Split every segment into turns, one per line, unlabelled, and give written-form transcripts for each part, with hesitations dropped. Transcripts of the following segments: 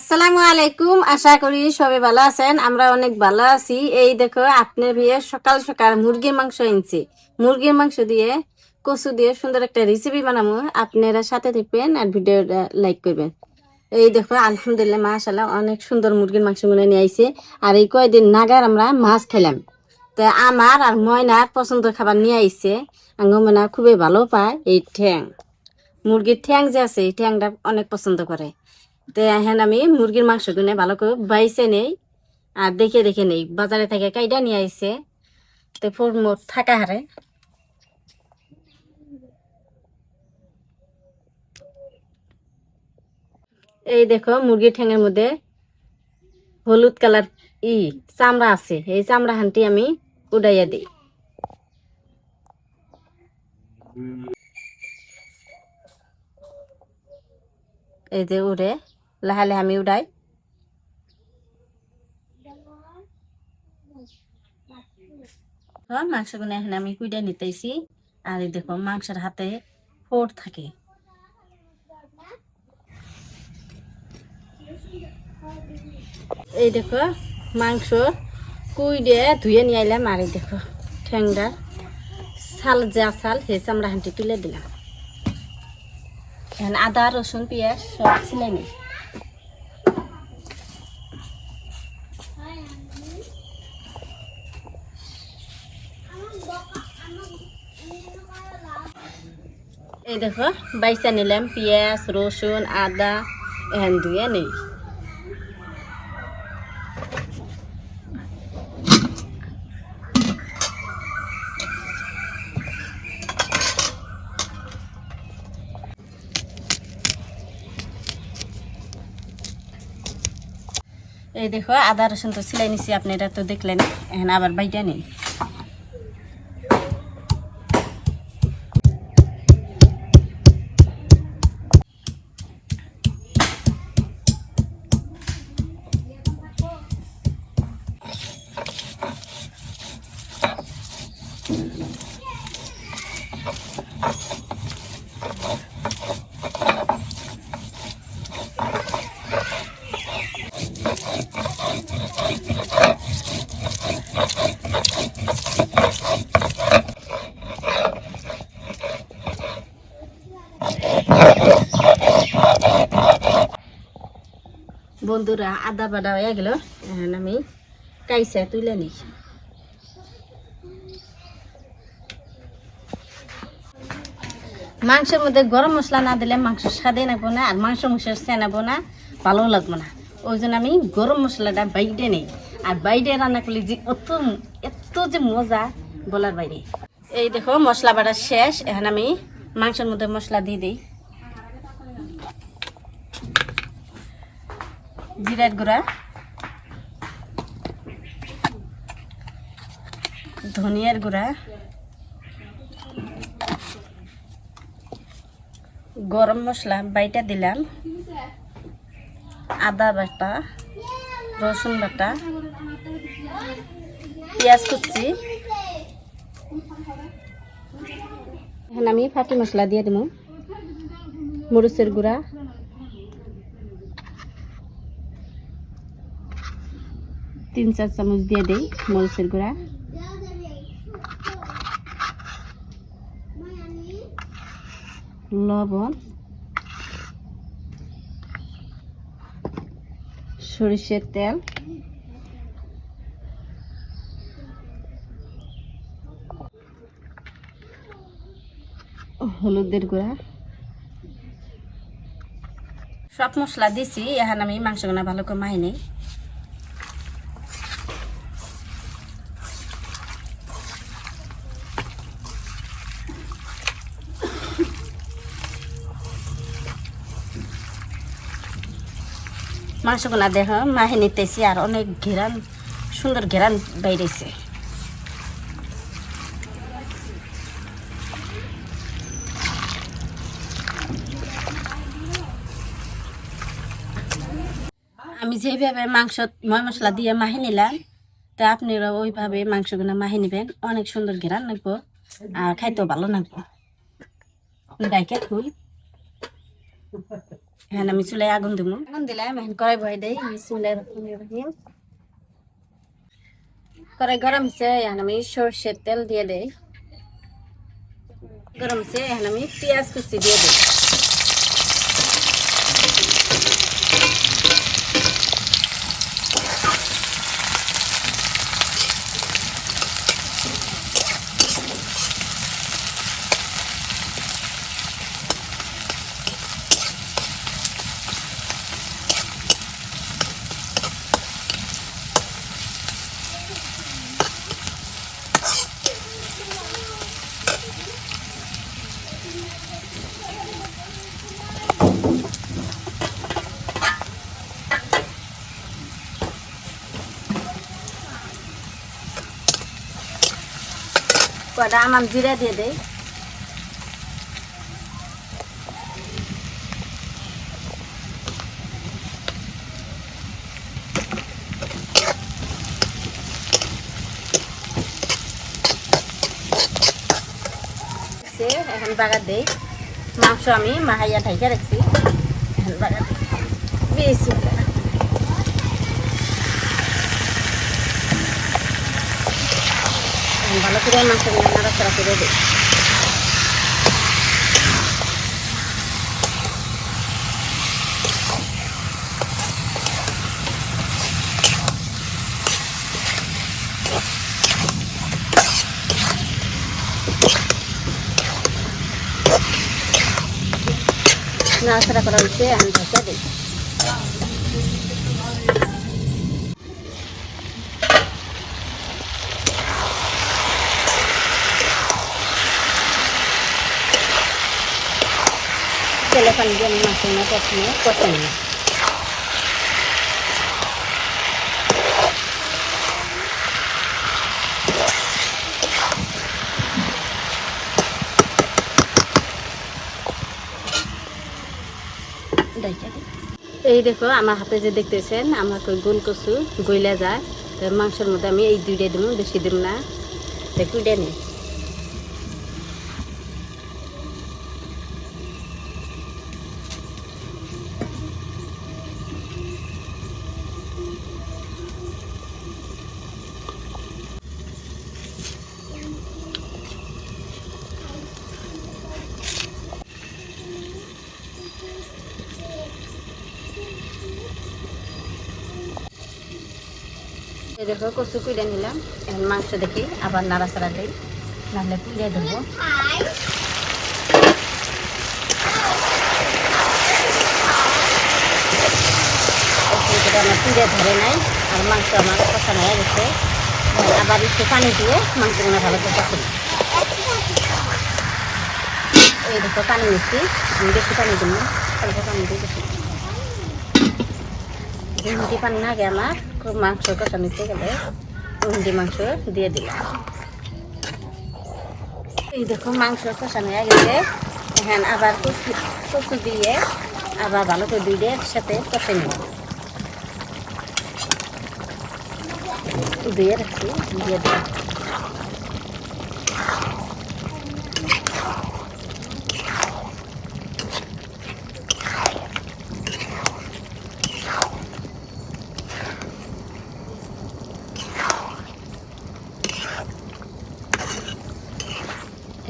আসসালামু আলাইকুম। আশা করি সবাই ভালো আছেন। আমরা অনেক ভালো আছি। এই দেখো আপনার বিয়ে সকাল সকাল মুরগির মাংস এনেছি। মুরগির মাংস দিয়ে কচু দিয়ে সুন্দর একটা রেসিপি বানাবো। আপনারা সাথে থাকবেন আর ভিডিওটা লাইক করবেন। এই দেখো আলহামদুলিল্লাহ মাশাআল্লাহ অনেক সুন্দর মুরগির মাংস মনে নিয়ে আইছে। আর এই কয়দিন নাগার আমরা মাছ খেলাম। তো আমার আর ময়নার পছন্দ খাবার নিয়ে আইছে। আঙ্গমনা খুবই ভালো পায় এই ঠ্যাং। মুরগির ঠ্যাং যে আছে এই ঠ্যাংটা অনেক পছন্দ করে। তো এখন আমি মুরগির মাংস কিনে ভালো করে বাইছে নেই আর দেখে দেখে নেই বাজারে থেকে কাইটা নিয়ে আইছে। তো ফোরমোট থাকা হারে এই দেখো মুরগির ঠ্যাঙের মধ্যে হলুদ কালার চামড়া আছে। এই চামড়া হানটি আমি উড়াইয়া দিই। এই যে উড়ে লাহালে আমি উড়াই। মাংসগুলো এখন আমি কুইটা নিতেছি। আর এই দেখো মাংসের হাতে ফোড় থাকে। এই দেখো মাংস কুইডে ধুয়ে নিয়ে আইলাম। আর এই দেখো ঠ্যাংটা ছাল যা ছাল সেই চামড়া হাঁটি তুলে দিলাম। এখন আদা রসুন পেঁয়াজ সব ছিলাই নি। এই দেখো বাইসা নিলাম পেঁয়াজ রসুন আদা এখন ধুয়ে নেই। এই দেখো আদা রসুন তো সিলাই নিছি, আপনারা তো দেখলেন। এখন আবার বাইটা নেই। বন্ধুরা আদা বাটা হয়ে গেল। এখন আমি কাইসা তুলে নিই। মাংসের মধ্যে গরম মশলা না দিলে মাংস স্বাদে নাকবো না, আর মাংস চেনাবো না, ভালো লাগবো না। ওই জন্য আমি গরম মশলাটা বাইটে নেই। আর বাইটে রান্না করলে যে এত যে মজা বলার বাইরে। এই দেখো মশলা বাটা শেষ। এখন আমি মাংসের মধ্যে মশলা দিয়ে দিই। জিরার গুঁড়া, ধনিয়ার গুঁড়া, গরম মশলা বাইটা দিলাম, আদা বাটা, রসুন বাটা, পেঁয়াজ কুচি। এখন আমি ফাটি মশলা দিয়ে দেবো। মরিচের গুঁড়া, 3-4 চামচ দিয়ে দেই মরিচের গুঁড়া, লবণ, সরিষার তেল, হলুদের গুঁড়া, সব মশলা দিছি। এখন আমি মাংসগুলো ভালো করে মাই নেই। মাংসগুলা দেখো মাহে নিতেছি আর অনেক ঘেরান, সুন্দর ঘেরান বাইরেছে। আমি যেভাবে মাংস ময় মশলা দিয়ে মাহি নিলাম, তা আপনারা ওইভাবে মাংসগুলো মাহি নেবেন। অনেক সুন্দর ঘেরান লাগবো আর খাইতেও ভালো লাগবো। ডাইকে খুই এখন আমি চুলায় আগুন দিব, আগুন দিলাম, এখন কড়াই বহাই দেই। বিসমিল্লাহির রহমানির রহিম। কড়াই গরম হচ্ছে, এখন আমি সরষের তেল দিয়ে দেই। গরম হচ্ছে, এখন আমি পেঁয়াজ কুচি দিয়ে দিই। কয়টা আমার জিরা দিয়ে দেই। এখন বাগার দেই। মাংস আমি মাহাইয়া ঢাইকা রাখছি, এখন বাগার বেশি ভালো করে মাংসগুলো নাড়াচাড়া করে দিই। নাড়াচাড়া করা হচ্ছে, এখন ঢাকা দিই। তেলে পানি দিয়ে আমি মাংসগুলো প্রথমে কষে নিই। এই দেখো আমার হাতে যে দেখতেছেন, আমার গোল কচু গইলা যায়, তো মাংসের মধ্যে আমি এই দুইটা দিব, বেশি দিব না, দুইটা নিই। এই দেখো কচু কুইড়ে নিলাম, এখন মাংস দেখি আবার নাড়াচাড়া দিই, নাহলে কুইড়ে ধরবো। আমার কুইড়ে ধরে নাই, আর মাংস আমার কষানো হয়ে গেছে। আবার একটু পানি দিয়ে মাংসগুলো ভালো করে কষে নিই। এই দেখো পানি নিচ্ছি, আমি বেশি পানি দিব না, অল্প পানি দিয়ে বেশি হিন্দি পানি না আগে আমার খুব মাংস কষা নিতে গেলে হিন্দি মাংস দিয়ে দিলাম। এই দেখো মাংস কষানো হয়ে গেছে, এখন আবার কচু দিয়ে আবার ভালো করে দুইটা একসাথে কষে নিব। দিয়ে রাখছি, দিয়ে দিলাম।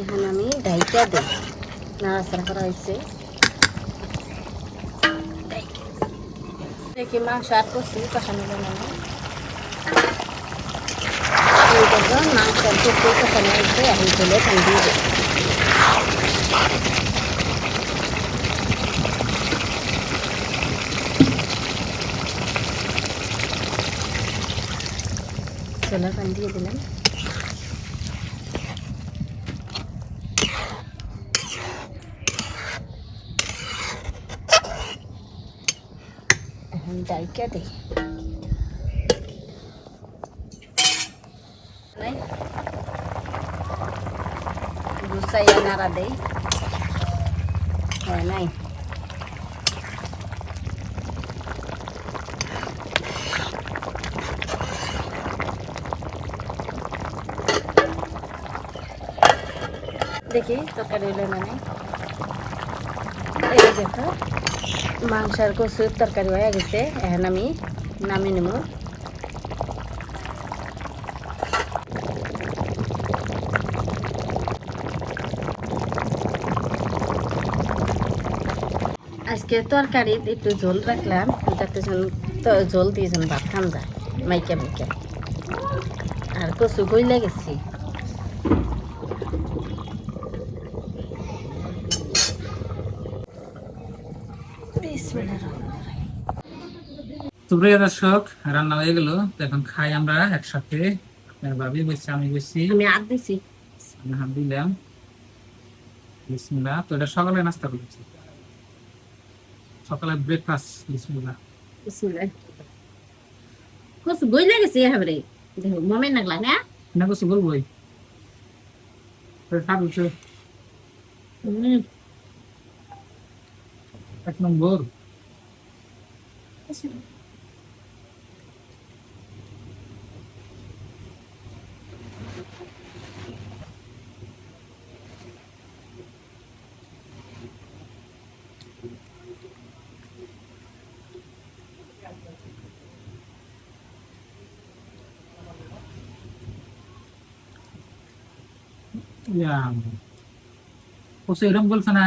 এখন আমি ঢাইকা দিই, নাড়াচাড়া করা হয়েছে। দেখি মাংস আর কষি কষানো যাবে না। এই দেখো মাংস আর কষি কষানো হয়েছে, এখন ঝোলে পানি দিয়ে দেবো। ঝোলের পানি দিয়ে দিলাম। এখন ঢাইকা দিই, গুছাইয়া নাড়া দেই। হয় নাই, দেখি তরকারি হইলো না নাই। এই দেখো মাংসের কচুর তরকারি হয়ে গেছে, এখন আমি নামিয়ে নেব। আজকে তরকারিত একটু ঝোল রাখলাম, যাতে ঝোল দিয়ে যেন ভাত খান যায় মাইকা মাইকা। আর কচু গইলা গেছি।
তো প্রিয় দর্শক, রান্না হয়ে গেল, তো এখন খাই আমরা একসাথে। আপনার ভাবি বসে, আমি বসছি,
আমি আদ দিছি।
আমি হাত দিলাম। বিসমিল্লাহ। তো এটা সকালে নাস্তা করেছি, সকালে ব্রেকফাস্ট। বিসমিল্লাহ।
কচু গইলা গেছি একেবারে, দেখো মমে নাগলা না।
না কিছু বলবোই, খাবি এক নম্বর। কচু এরকম বলছে না।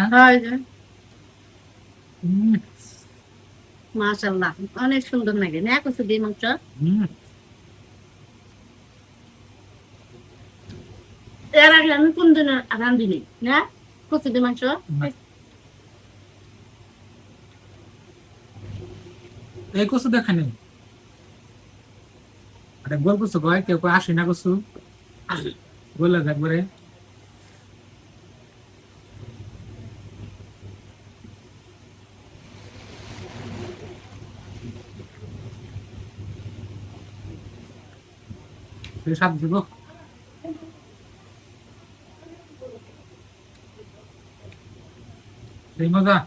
মাশাআল্লাহ, অনেক সুন্দর লাগে না কচু দিয়ে মাংস। এর আগে আমি কোন দিন রান্ধিনি না কচু দিয়ে মাংস।
এই কচু দেখেনি, আরে গোল কচু কয়, কেউ কয় আসি না কচু, বললে একবারে। স্বাদ দিব, সেই মজা।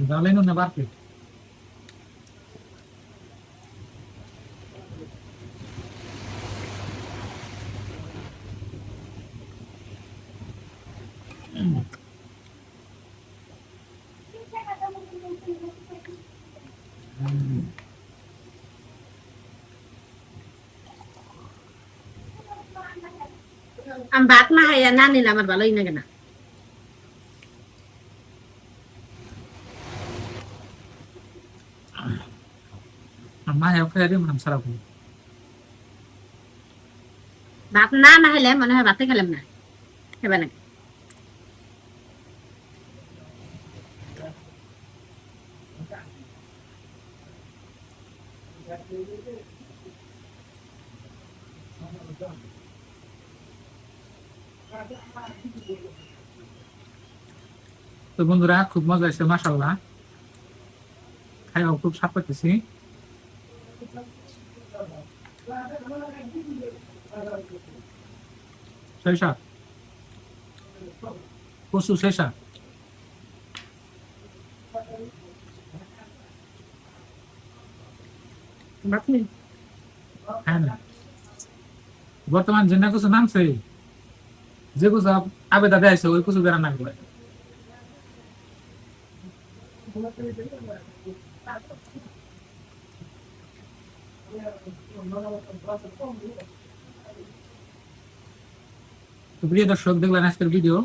ডালে নুন বাড়তে।
আমি ভাত না খাইয়া না নিলে আমার ভালোই লাগে না।
মা খেয়ে দিয়ে মনে সারা করি।
ভাত না না খাইলে মনে হয় ভাতে খেলাম না, খেবে না।
তো বন্ধুরা, খুব মজা হয়েছে মাশাআল্লাহ, খাইও খুব স্বাদ পাইতেছি। শেষা কচু শেষা। হ্যাঁ না, বর্তমান যে না কিছু নামছে, যে কিছু আবেদা দেয় ওই কিছু বেড়া না করে। তো প্রিয় দর্শক, দেখলেন আজকের ভিডিও,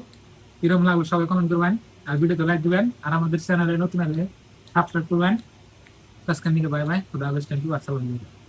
কিরকম লাগলো সবাই কমেন্ট করবেন, আর ভিডিওতে লাইক দিবেন, আর আমাদের চ্যানেলে নতুন হলে সাবস্ক্রাইব করবেন। আজকের নিকে বাই বাই, খুদা হাফেজ, থ্যাংক ইউ, আসসালামু আলাইকুম।